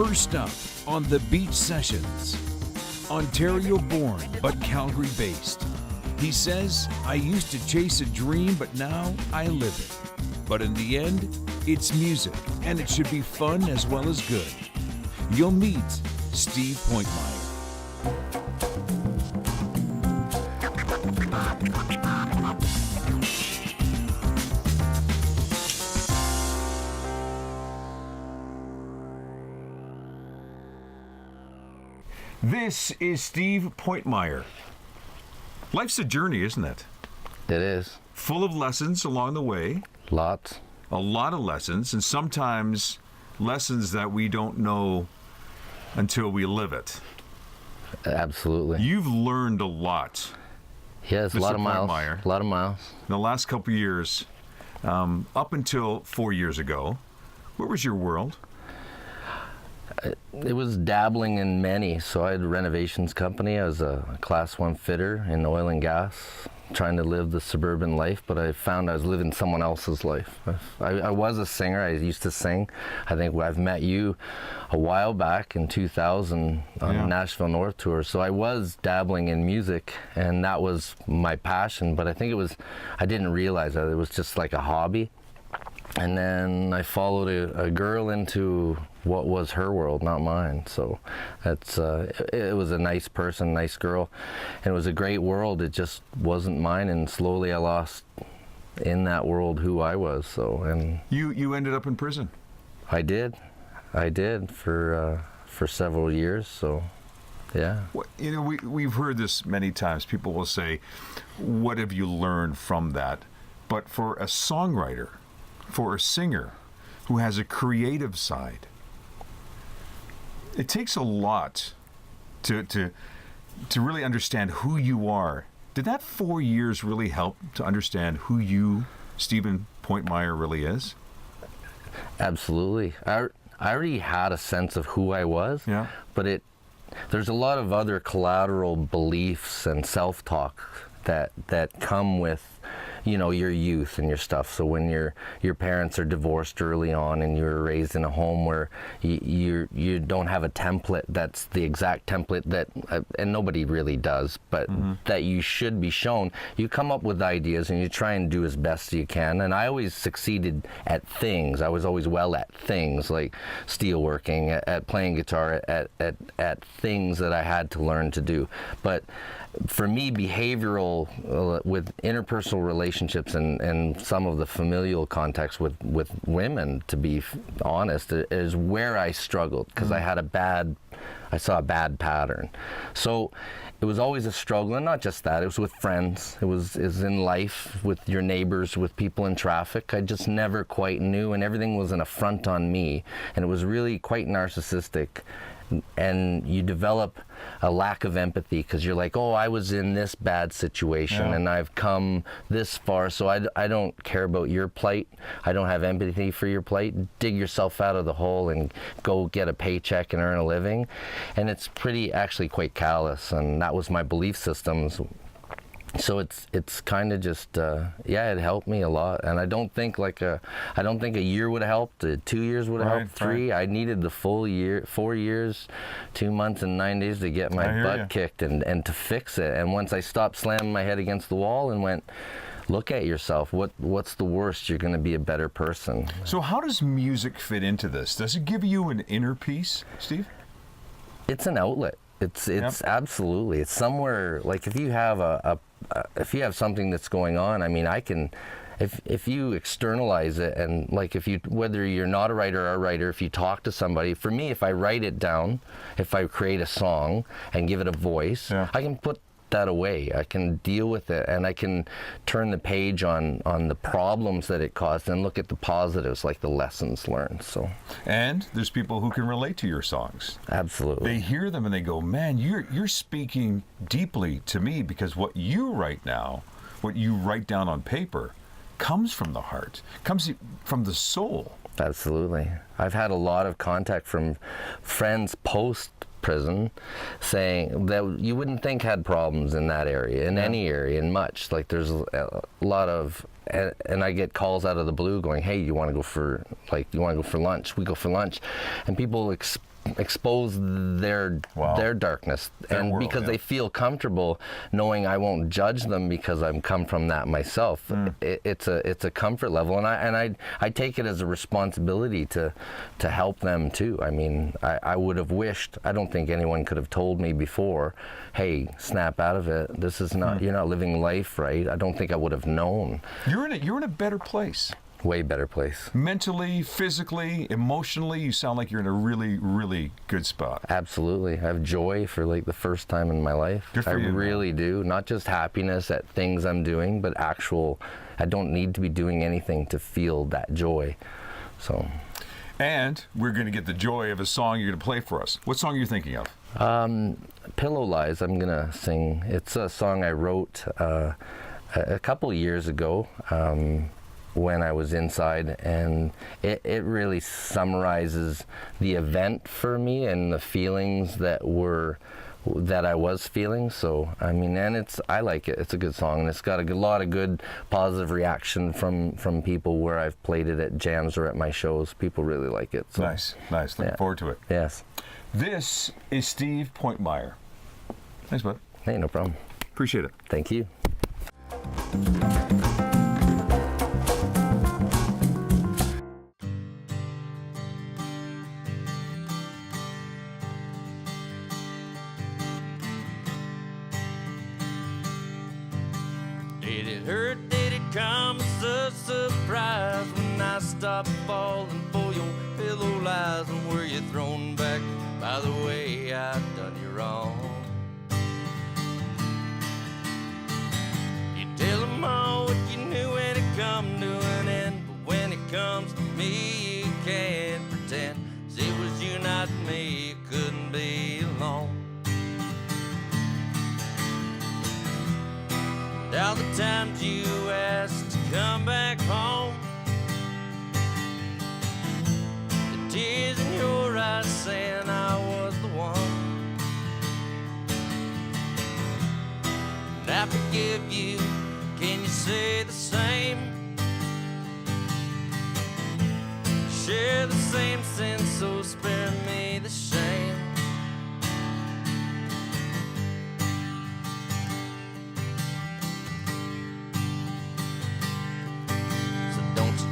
First up on the Beach Sessions, Ontario-born but Calgary-based. He says, I used to chase a dream, but now I live it. But in the end, it's music, and it should be fun as well as good. You'll meet Steve Pointmeier. This is Steve Pointmeier. Life's a journey, isn't it? It is. Full of lessons along the way. Lots. A lot of lessons, and sometimes lessons that we don't know until we live it. Absolutely. You've learned a lot. Yes, a lot of miles. Meyer. A lot of miles. In the last couple of years, up until 4 years ago, where was your world? It was dabbling in many. So I had a renovations company. I was a class 1 fitter in oil and gas, trying to live the suburban life, but I found I was living someone else's life. I was a singer. I used to sing. I think I've met you a while back in 2000 on the Nashville North tour. So I was dabbling in music, and that was my passion, but I think I didn't realize that it was just like a hobby. And then I followed a girl into what was her world, not mine. So it was a nice person, nice girl, and it was a great world. It just wasn't mine, and slowly I lost in that world who I was. So and you ended up in prison. I did for several years. So yeah. Well, you know, we've heard this many times. People will say, "What have you learned from that?" But for a songwriter, for a singer who has a creative side, it takes a lot to really understand who you are. Did that 4 years really help to understand who you, Stephen Pointmeier, really is? Absolutely. I already had a sense of who I was, but there's a lot of other collateral beliefs and self-talk that come with, you know, your youth and your stuff. So when your parents are divorced early on and you're raised in a home where you don't have a template that's the exact template that and nobody really does, but that you should be shown, you come up with ideas and you try and do as best you can. And I always succeeded at things. I was always well at things like steelworking, at playing guitar, at things that I had to learn to do. But for me, behavioral with interpersonal relationships and some of the familial context with women, to be honest, is where I struggled, because I saw a bad pattern. So it was always a struggle, and not just that, it was with friends, it was in life, with your neighbors, with people in traffic. I just never quite knew, and everything was an affront on me, and it was really quite narcissistic. And you develop a lack of empathy because you're like, oh, I was in this bad situation and I've come this far, so I don't care about your plight. I don't have empathy for your plight. Dig yourself out of the hole and go get a paycheck and earn a living. And it's actually quite callous, and that was my belief systems. So it's kind of just it helped me a lot, and I don't think a year would have helped. 2 years would have helped. 3. I needed the full year, 4 years, 2 months and 9 days to get my butt kicked and to fix it. And once I stopped slamming my head against the wall and went, look at yourself. What's the worst? You're going to be a better person. So how does music fit into this? Does it give you an inner peace, Steve? It's an outlet. It's absolutely. It's somewhere, like if you have if you have something that's going on, I mean, if you externalize it, and like whether you're not a writer or a writer, if you talk to somebody, for me, if I write it down, if I create a song and give it a voice, I can put that away. I can deal with it, and I can turn the page on the problems that it caused and look at the positives, like the lessons learned. So, and there's people who can relate to your songs. Absolutely. They hear them and they go, man, you're speaking deeply to me, because what you write now, what you write down on paper, comes from the heart, comes from the soul. Absolutely. I've had a lot of contact from friends post prison saying that you wouldn't think had problems in that area, in any area, in much. Like there's a lot of, and I get calls out of the blue going, hey, you want to go for lunch? We go for lunch. And people expose their darkness, Their and world, because yeah. they feel comfortable knowing I won't judge them because I've come from that myself. It's a comfort level, and I take it as a responsibility to help them too. I mean, I would have wished, I don't think anyone could have told me before, hey, snap out of it, this is not, you're not living life right. I don't think I would have known. You're in a better place. Way better place. Mentally, physically, emotionally, you sound like you're in a really, really good spot. Absolutely. I have joy for like the first time in my life. Good for you, really do. Not just happiness at things I'm doing, but actual, I don't need to be doing anything to feel that joy. So. And we're going to get the joy of a song you're going to play for us. What song are you thinking of? Pillow Lies, I'm going to sing. It's a song I wrote a couple years ago. When I was inside, and it really summarizes the event for me and the feelings that I was feeling. So I mean, and I like it. It's a good song, and it's got a lot of good positive reaction from people where I've played it at jams or at my shows. People really like it. So. Nice. Looking forward to it. Yes. This is Steve Pointmeier. Thanks, bud. Hey, no problem. Appreciate it. Thank you. Did it hurt? Did it come as a surprise when I stopped falling for your pillow lies? And were you thrown back by the way I'd done you wrong? You tell them all what you knew when it come to an end, but when it comes to me, you can't pretend. 'Cause it was you, not me, you couldn't be alone. All the times you asked to come back home, the tears in your eyes saying I was the one. And I forgive you, can you say the same? Share the same sin, so spare me the shame.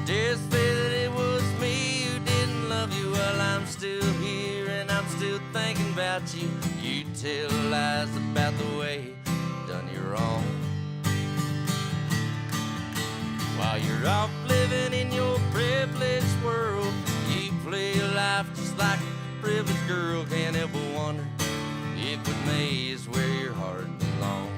Dare say that it was me who didn't love you. Well, I'm still here and I'm still thinking about you. You tell lies about the way done you wrong. While you're off living in your privileged world, you play your life just like a privileged girl. Can't help but wonder if with me is where your heart belongs.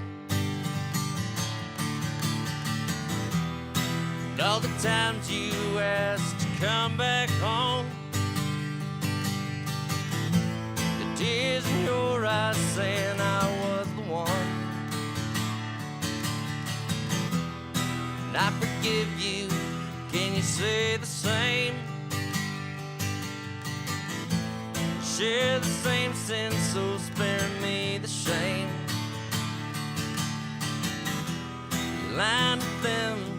All the times you asked to come back home, the tears in your eyes saying I was the one. And I forgive you, can you say the same? Share the same sin, so spare me the shame. You lied to them,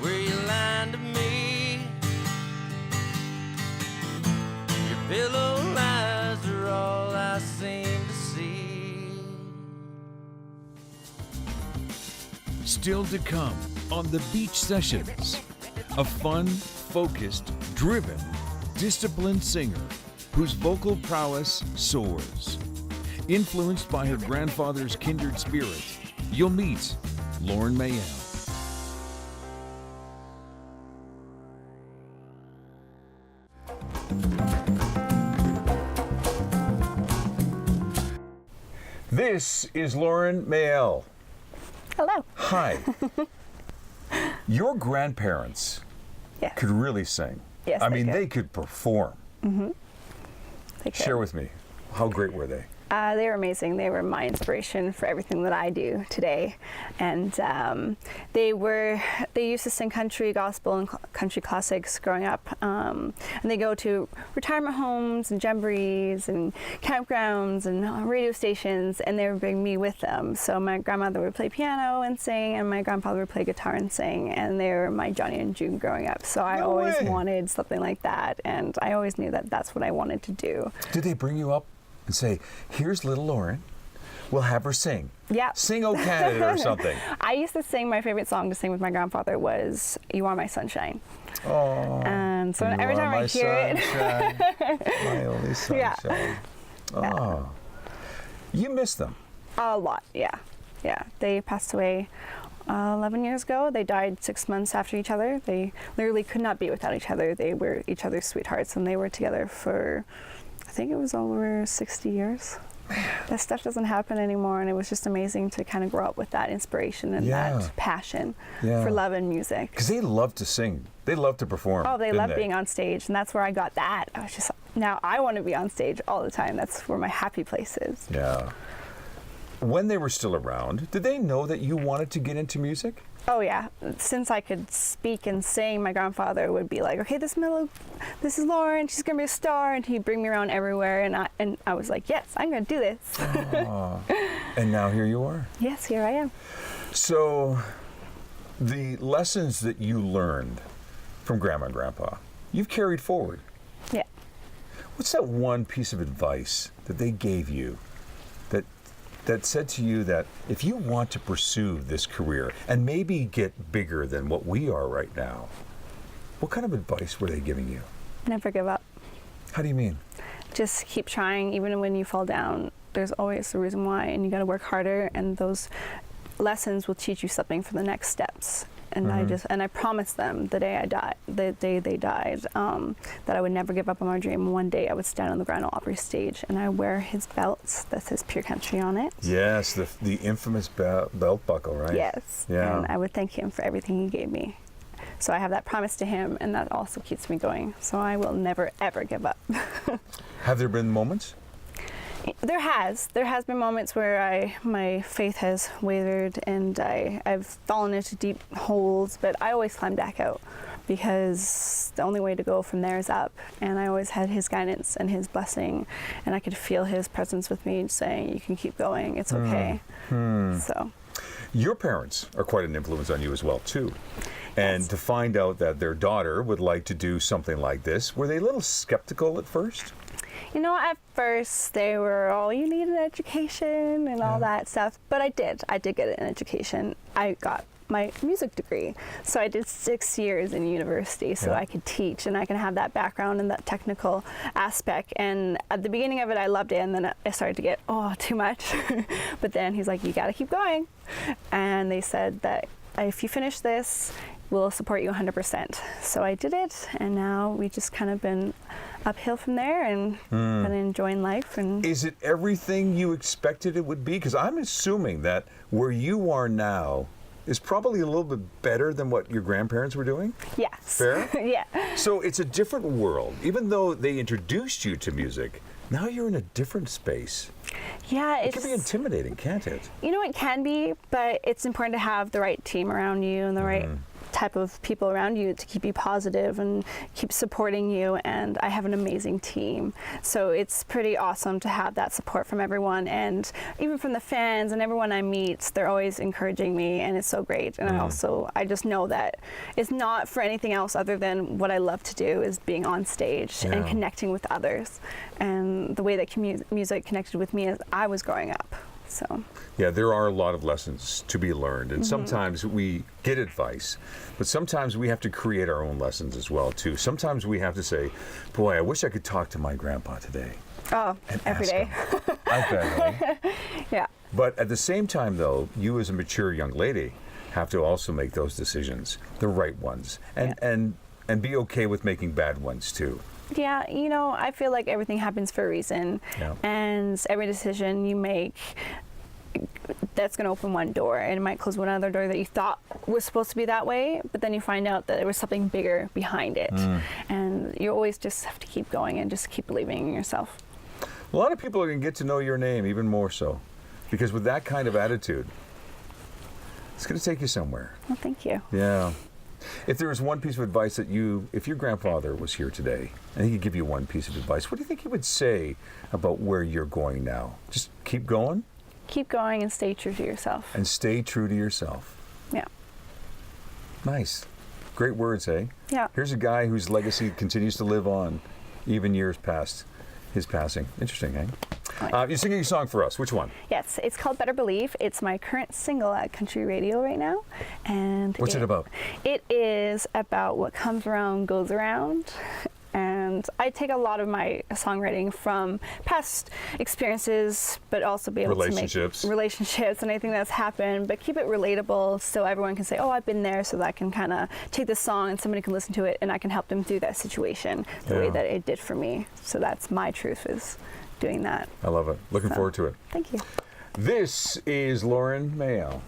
were you lying to me? Your pillow lies are all I seem to see. Still to come on The Beach Sessions, a fun, focused, driven, disciplined singer whose vocal prowess soars. Influenced by her grandfather's kindred spirit, you'll meet Lauren Mayell. This is Lauren Mayell. Hello. Hi. Your grandparents Yes. could really sing. Yes, I they mean, could. they could perform. They could. Share with me, how great were they? They were amazing. They were my inspiration for everything that I do today. And they used to sing country, gospel, and country classics growing up. And they go to retirement homes and jamborees and campgrounds and radio stations, and they would bring me with them. So my grandmother would play piano and sing, and my grandfather would play guitar and sing, and they were my Johnny and June growing up. So I always wanted something like that, and I always knew that that's what I wanted to do. Did they bring you up and say, here's little Lauren, we'll have her sing? Yeah. Sing "O Canada" or something. I used to sing, my favorite song to sing with my grandfather was "You Are My Sunshine." Oh. And so every time I hear it. My only sunshine. Yeah. Oh. You miss them. A lot, yeah. Yeah. They passed away 11 years ago. They died 6 months after each other. They literally could not be without each other. They were each other's sweethearts, and they were together for, I think it was over 60 years. That stuff doesn't happen anymore, and it was just amazing to kind of grow up with that inspiration and that passion for love and music. Because they love to sing. They love to perform. Oh, they love being on stage, and that's where I got that. I was just, now I want to be on stage all the time. That's where my happy place is. Yeah. When they were still around, did they know that you wanted to get into music? Oh yeah, since I could speak and sing, my grandfather would be like, okay, this is Lauren, she's gonna be a star, and he'd bring me around everywhere, and I was like, yes, I'm gonna do this. And now here you are. Yes, here I am. So, the lessons that you learned from Grandma and Grandpa, you've carried forward. Yeah. What's that one piece of advice that they gave you that said to you that if you want to pursue this career and maybe get bigger than what we are right now, what kind of advice were they giving you? Never give up. How do you mean? Just keep trying, even when you fall down. There's always a reason why, and you got to work harder, and those lessons will teach you something for the next steps. And I promised them the day they died, that I would never give up on my dream. One day I would stand on the Grand Ole Opry stage, and I wear his belts that says Pure Country on it. Yes, the infamous belt buckle, right? Yes. Yeah. And I would thank him for everything he gave me. So I have that promise to him, and that also keeps me going. So I will never, ever give up. Have there been moments? There has been moments where my faith has wavered, and I've fallen into deep holes, but I always climb back out, because the only way to go from there is up. And I always had his guidance and his blessing, and I could feel his presence with me saying, you can keep going, it's okay. So your parents are quite an influence on you as well too. And to find out that their daughter would like to do something like this, were they a little skeptical at first? You know, at first they were, oh, you need an education and all that stuff. But I did get an education. I got my music degree. So I did 6 years in university so I could teach, and I can have that background and that technical aspect. And at the beginning of it, I loved it, and then I started to get, too much. But then he's like, you got to keep going. And they said that if you finish this, we'll support you 100%. So I did it, and now we just kind of been uphill from there, and been enjoying life. And is it everything you expected it would be? Because I'm assuming that where you are now is probably a little bit better than what your grandparents were doing? Yes. Fair? Yeah. So it's a different world. Even though they introduced you to music, now you're in a different space. Yeah, it can be intimidating, can't it? You know, it can be, but it's important to have the right team around you and the right type of people around you to keep you positive and keep supporting you. And I have an amazing team, so it's pretty awesome to have that support from everyone, and even from the fans and everyone I meet. They're always encouraging me, and it's so great. And I just know that it's not for anything else other than what I love to do is being on stage and connecting with others, and the way that music connected with me as I was growing up. So yeah, there are a lot of lessons to be learned, and sometimes we get advice, but sometimes we have to create our own lessons as well too. Sometimes we have to say, boy, I wish I could talk to my grandpa today. Oh, every day. I bet. Yeah. But at the same time though, you as a mature young lady have to also make those decisions, the right ones, and be okay with making bad ones too. Yeah, you know, I feel like everything happens for a reason, and every decision you make, that's going to open one door, and it might close one other door that you thought was supposed to be that way, but then you find out that there was something bigger behind it, and you always just have to keep going and just keep believing in yourself. A lot of people are going to get to know your name even more so, because with that kind of attitude, it's going to take you somewhere. Well, thank you. Yeah. If there was one piece of advice that if your grandfather was here today and he could give you one piece of advice, what do you think he would say about where you're going now? Just keep going? Keep going and stay true to yourself. And stay true to yourself. Yeah. Nice. Great words, eh? Yeah. Here's a guy whose legacy continues to live on, even years past his passing. Interesting, eh? You're singing a song for us. Which one? Yes, it's called Better Believe. It's my current single at country radio right now. And what's it about? It is about what comes around goes around. And I take a lot of my songwriting from past experiences, but also be able to make relationships and anything that's happened, but keep it relatable so everyone can say, oh, I've been there, so that I can kind of take this song and somebody can listen to it and I can help them through that situation the way that it did for me. So that's my truth, is doing that. I love it. Looking forward to it. Thank you. This is Lauren Mayell.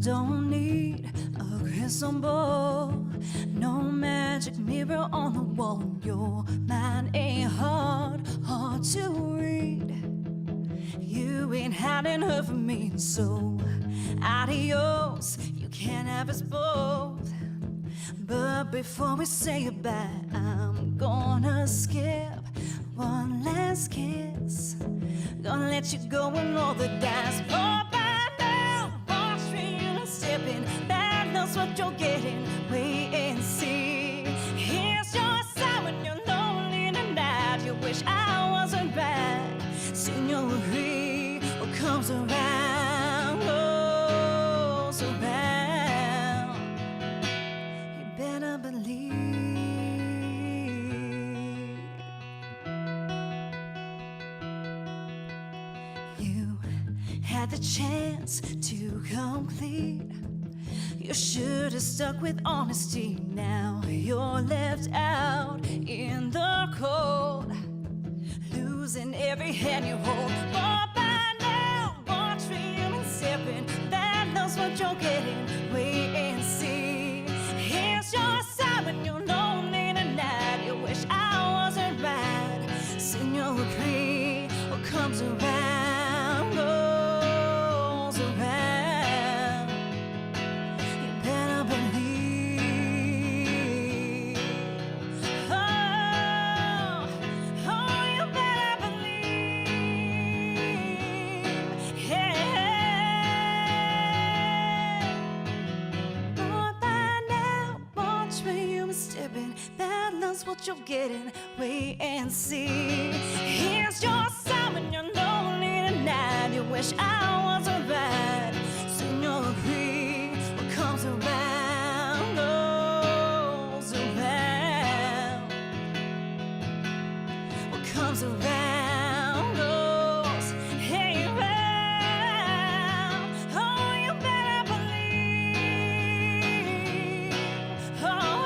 Don't need a crystal ball, no magic mirror on the wall. Your mind ain't hard to read. You ain't had enough of me, so adios. You can't have us both. But before we say goodbye, I'm gonna skip one last kiss. Gonna let you go and roll the dice. Oh, that knows what you're getting. Wait and see. Here's your sign when you're lonely tonight. You wish I wasn't right. Soon you'll agree. What comes around goes around. You better believe. You had the chance to complete. You should have stuck with honesty. Now you're left out in the cold, losing every hand you hold. But by now, one dream and sipping, that knows what you're getting. Wait and see. Here's your sign when you're lonely tonight. You wish I wasn't right. Soon you'll agree. What comes around goes around. What you're getting, wait and see. Here's your sign when you're lonely tonight. You wish I wasn't right. Soon you'll agree. What comes around goes around. What comes around goes around. Oh, you better believe. Oh.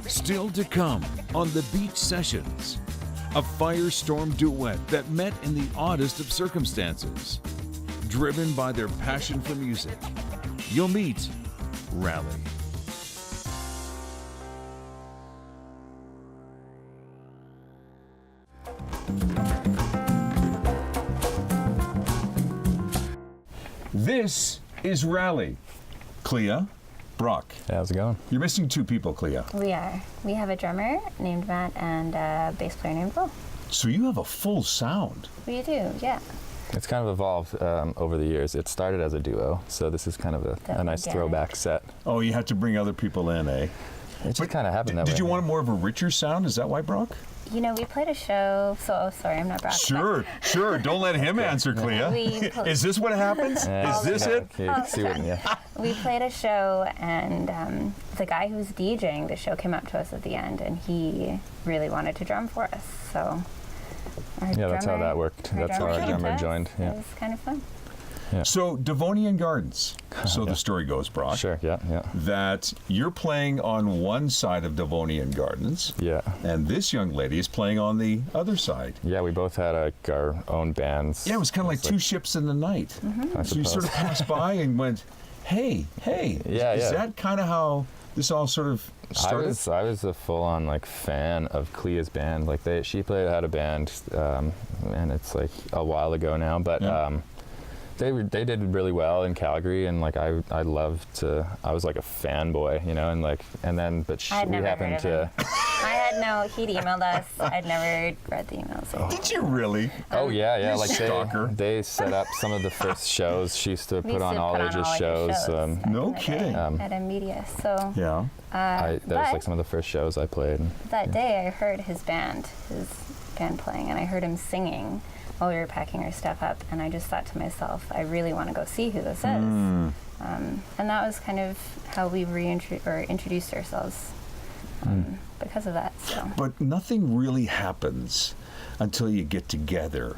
Still to come on the Beach Sessions, a firestorm duet that met in the oddest of circumstances. Driven by their passion for music, you'll meet Raleigh. This is Raleigh. Clea, Brock. How's it going? You're missing two people, Clea. We are. We have a drummer named Matt and a bass player named Will. So you have a full sound. We do, yeah. It's kind of evolved over the years. It started as a duo, so this is kind of a nice throwback set. Oh, you had to bring other people in, eh? It just kind of happened that way. Did you want more of a richer sound? Is that why, Brock? You know, we played a show. So sorry, I'm not bragging. Sure. Don't let him answer, Clea. Is this what happens? Is this it? We played a show, and the guy who was DJing the show came up to us at the end, and he really wanted to drum for us. So that's how that worked. That's how our drummer joined. Yeah. It was kind of fun. Yeah. So Devonian Gardens. So the story goes, Brock. Sure, yeah. That you're playing on one side of Devonian Gardens. Yeah. And this young lady is playing on the other side. Yeah, we both had our own bands. Yeah, it was kind of like two ships in the night. Mm-hmm. So you sort of passed by and went, hey. Is that kind of how this all sort of started? I was a full-on like fan of Clea's band. Like she had a band, and it's like a while ago now, but. Yeah. They did really well in Calgary, and like I was like a fanboy, you know, but we happened to. I had no. He'd emailed us. I'd never read the emails. Did you really? Oh yeah. Like stalker. They set up some of the first shows. She used to put on all ages shows. No kidding. At a media, so. Yeah. That was like some of the first shows I played. That day, I heard his band playing, and I heard him singing while we were packing our stuff up, and I just thought to myself, I really want to go see who this is. And that was kind of how we introduced ourselves because of that. So. But nothing really happens until you get together.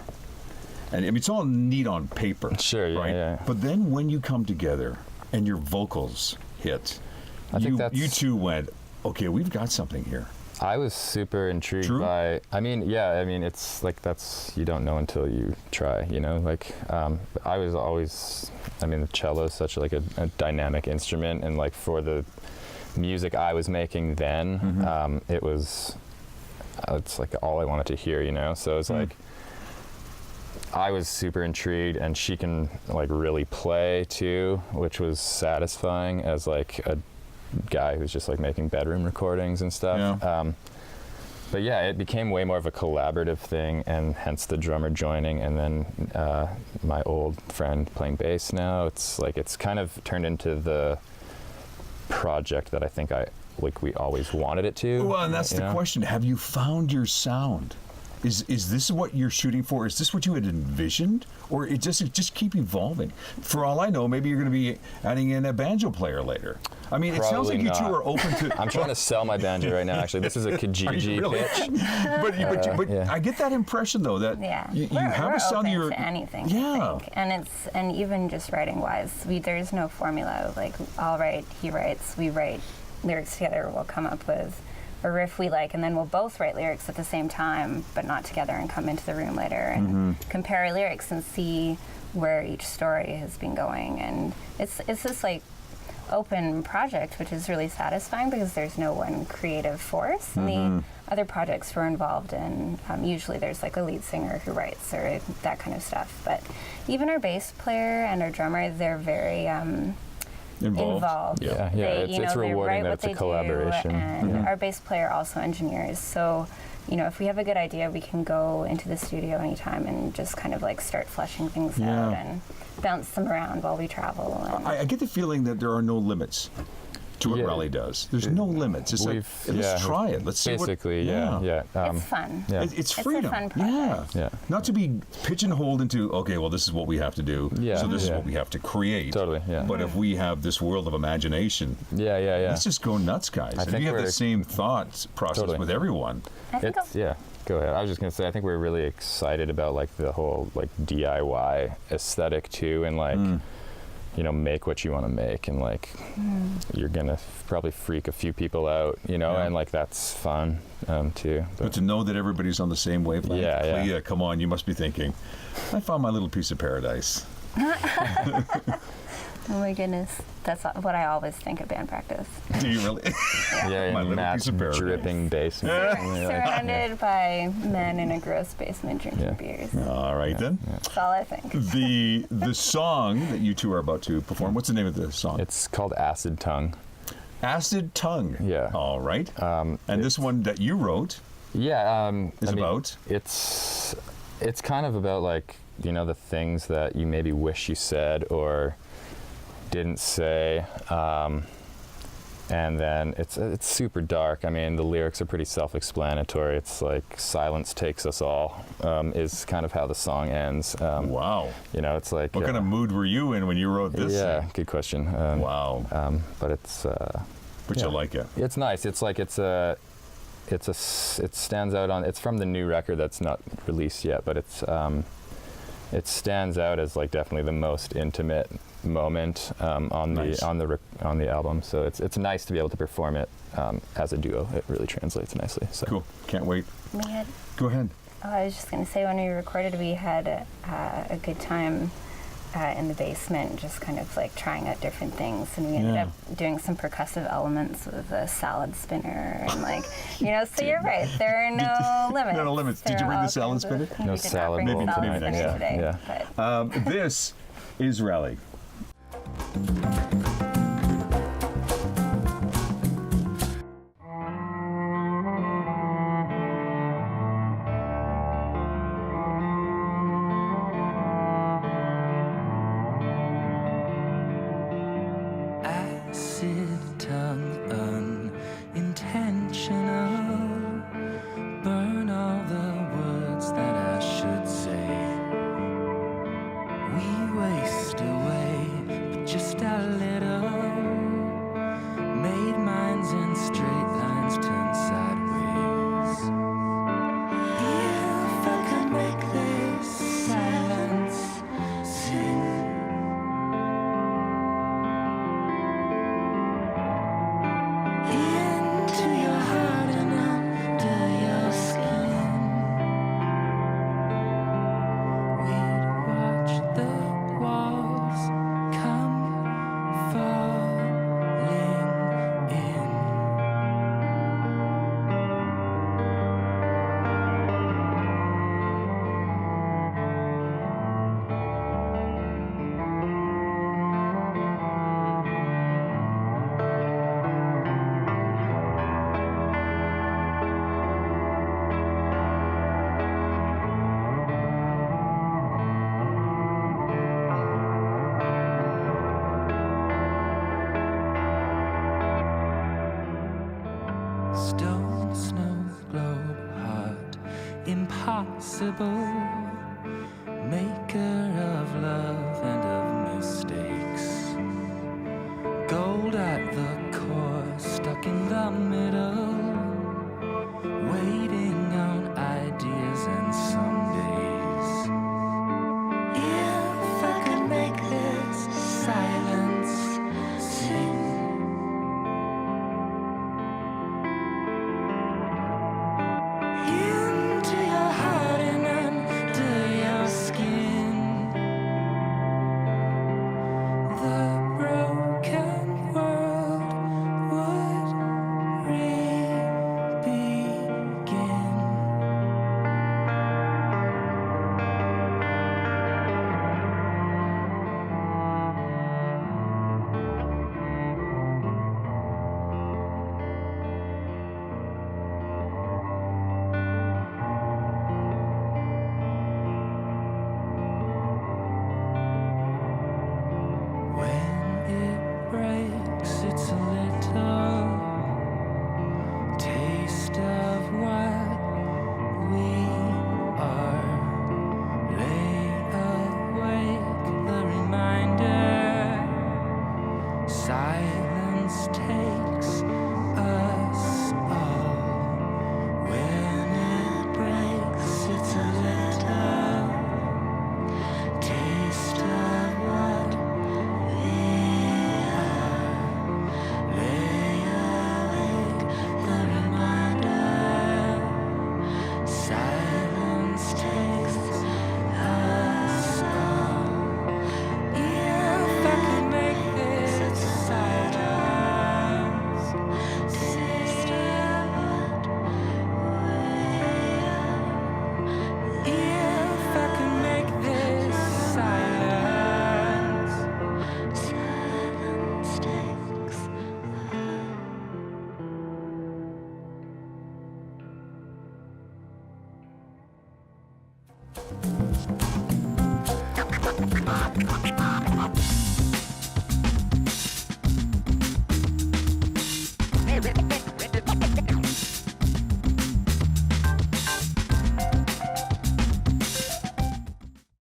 And I mean, it's all neat on paper. Sure, yeah, right? Yeah. But then when you come together and your vocals hit, you two went, okay, we've got something here. I was super intrigued by, it's like you don't know until you try, you know, like I was always, the cello is such like a dynamic instrument, and like for the music I was making then, it's like all I wanted to hear, you know, so it's like, I was super intrigued, and she can like really play too, which was satisfying as like a guy who's just like making bedroom recordings and stuff. Yeah. But yeah, it became way more of a collaborative thing, and hence the drummer joining, and then my old friend playing bass now. It's kind of turned into the project that I think we always wanted it to. Well, and that's the question. Have you found your sound? Is this what you're shooting for? Is this what you had envisioned? Or it just keep evolving? For all I know, maybe you're going to be adding in a banjo player later. I mean, it sounds like you two are open to... I'm trying to sell my banjo right now, actually. This is a Kijiji pitch. But I get that impression, though, that you have a sound that you're... to anything, I think. And even just writing-wise, there's no formula. Like, I'll write, he writes, we write lyrics together, we'll come up with a riff we like, and then we'll both write lyrics at the same time, but not together, and come into the room later and compare our lyrics and see where each story has been going. And it's this like open project, which is really satisfying because there's no one creative force. And the other projects we're involved in, usually there's like a lead singer who writes or that kind of stuff. But even our bass player and our drummer, they're very involved. Yeah, it's rewarding that it's a collaboration. And our bass player also engineers. So, if we have a good idea, we can go into the studio anytime and just kind of like start fleshing things out and bounce them around while we travel. I get the feeling that there are no limits to what Raleigh does. There's no limits. It's like, let's try it. Let's see basically, it's fun. Yeah. It's freedom. It's a fun project. Yeah. Not to be pigeonholed into, okay, well, this is what we have to do, so this is what we have to create. Totally, yeah. But if we have this world of imagination, let's just go nuts, guys. I think you have the same thought process with everyone. Go ahead. I was just going to say, I think we're really excited about like the whole like DIY aesthetic too, and like, make what you want to make, and like you're gonna probably freak a few people out, and like that's fun too. But to know that everybody's on the same wavelength, Clea, come on, you must be thinking, I found my little piece of paradise. Oh my goodness, that's what I always think of band practice. Do you really? My Matt's dripping basement. Surrounded by men in a gross basement drinking beers. All right then. That's all I think. The song that you two are about to perform, what's the name of the song? It's called Acid Tongue. Acid Tongue. Yeah. All right. And this one that you wrote. Is about. It's kind of about like the things that you maybe wish you said or didn't say, And then it's super dark. I mean, the lyrics are pretty self-explanatory. It's like "silence takes us all" is kind of how the song ends. Wow. You know, it's like what kind of mood were you in when you wrote this? Yeah, thing? good question. Wow. But it's. But you like it. It's nice. It's like it stands out on. It's from the new record that's not released yet, but it stands out as like definitely the most intimate moment on the album. So it's nice to be able to perform it as a duo. It really translates nicely. So cool. Can't wait. Go ahead. I was just going to say, when we recorded, we had a good time in the basement, just kind of like trying out different things, and we ended up doing some percussive elements with a salad spinner and like, you know. So you're right, there are no limits. No limits. Did you bring the salad spinner? No salad. Maybe tonight. Yeah. This is Raleigh. Acid tongue, unintentional. Burn all the words that I should say. We waste away, but just a little. Made minds in straight lines turn sideways. If I could make this silence sing. Into your heart and under your skin. We'd watch the walls come falling in. Stone, snow, globe, heart, impossible. Maker of love and of mistakes. Gold at the core, stuck in the middle. Waiting on ideas and some days. If I could make this silence sing. Into your heart and under your skin. The broken world would re-begin. When it breaks, it's a little taste of what we are. Lay awake, the reminder. Silence takes us.